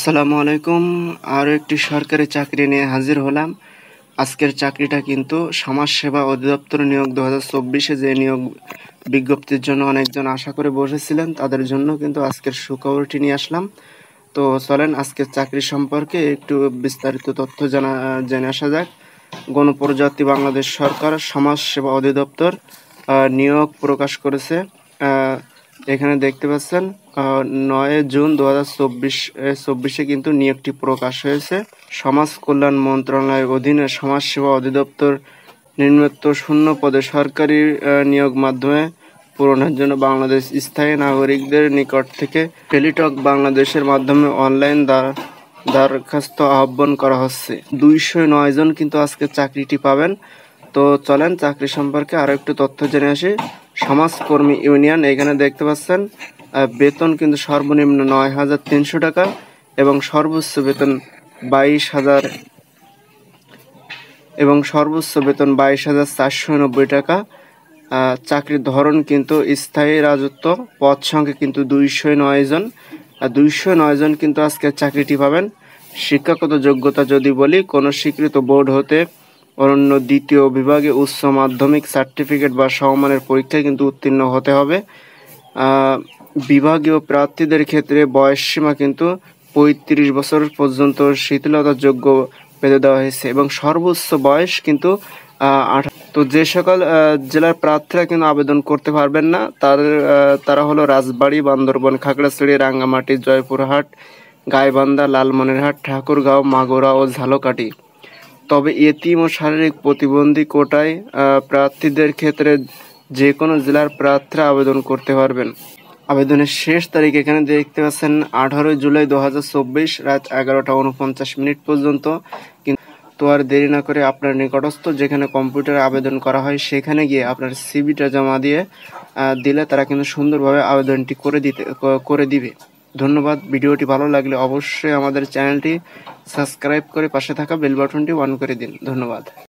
আসসালামু আলাইকুম। আরও একটি সরকারি চাকরি নিয়ে হাজির হলাম। আজকের চাকরিটা কিন্তু সমাজসেবা অধিদপ্তর নিয়োগ 2024-এ যে নিয়োগ বিজ্ঞপ্তির জন্য অনেকজন আশা করে বসেছিলেন, তাদের জন্য কিন্তু আজকের সুখবরটি নিয়ে আসলাম। তো চলেন আজকের চাকরি সম্পর্কে একটু বিস্তারিত তথ্য জেনে আসা যাক। গণপ্রজাতন্ত্রী বাংলাদেশ সরকার সমাজসেবা অধিদপ্তর নিয়োগ প্রকাশ করেছে। এখানে দেখতে পাচ্ছেন 9 জুন 2024 কিন্তু নিয়োগটি প্রকাশ হয়েছে। সমাজ কল্যাণ মন্ত্রণালয়ের অধীনে সমাজসেবা অধিদপ্তর নিম্নোক্ত শূন্য পদে সরকারি নিয়োগ মাধ্যমে পূরণের জন্য বাংলাদেশ স্থায়ী নাগরিকদের নিকট থেকে টেলিটক বাংলাদেশের মাধ্যমে অনলাইন দরখাস্ত আহ্বান করা হচ্ছে। 209 জন কিন্তু আজকে চাকরিটি পাবেন। তো চলেন চাকরি সম্পর্কে আরো একটু তথ্য জেনে আসি। সমাজকর্মী ইউনিয়ন, এখানে দেখতে পাচ্ছেন বেতন কিন্তু সর্বনিম্ন 9,300 টাকা এবং সর্বোচ্চ বেতন 22,490 টাকা। চাকরির ধরন কিন্তু স্থায়ী রাজত্ব, পদ সংখ্যা কিন্তু 209 জন। 209 জন কিন্তু আজকে চাকরিটি পাবেন। শিক্ষাগত যোগ্যতা যদি বলি, কোনো স্বীকৃত বোর্ড হতে অন্য দ্বিতীয় বিভাগে উচ্চ মাধ্যমিক সার্টিফিকেট বা সমমানের পরীক্ষায় কিন্তু উত্তীর্ণ হতে হবে। বিভাগীয় প্রার্থীদের ক্ষেত্রে বয়সসীমা কিন্তু 35 বছর পর্যন্ত শিথিলতার যোগ্য বেঁধে দেওয়া হয়েছে এবং সর্বোচ্চ বয়স কিন্তু তো যে সকল জেলার প্রার্থীরা কিন্তু আবেদন করতে পারবেন না, তারা হলো রাজবাড়ী, বান্দরবান, খাগড়াছড়ি, রাঙ্গামাটি, জয়পুরহাট, গাইবান্ধা, লালমনিরহাট, ঠাকুরগাঁও, মাগুরা ও ঝালকাঠি। তবে এতিম ও শারীরিক প্রতিবন্ধী কোটায় প্রার্থীদের ক্ষেত্রে যে কোনো জেলার প্রার্থীরা আবেদন করতে পারবেন। আবেদনের শেষ তারিখ এখানে দেখতে পাচ্ছেন 18 জুলাই 2024 রাত 11:49 পর্যন্ত। তো আর দেরি না করে আপনার নিকটস্থ যেখানে কম্পিউটারে আবেদন করা হয় সেখানে গিয়ে আপনার সিভিটা জমা দিলে তারা কিন্তু সুন্দরভাবে আবেদনটি করে দিবে। ধন্যবাদ। ভিডিওটি ভালো লাগলে অবশ্যই আমাদের চ্যানেলটি সাবস্ক্রাইব করে পাশে থাকা বেল বাটনটি অন করে দিন। ধন্যবাদ।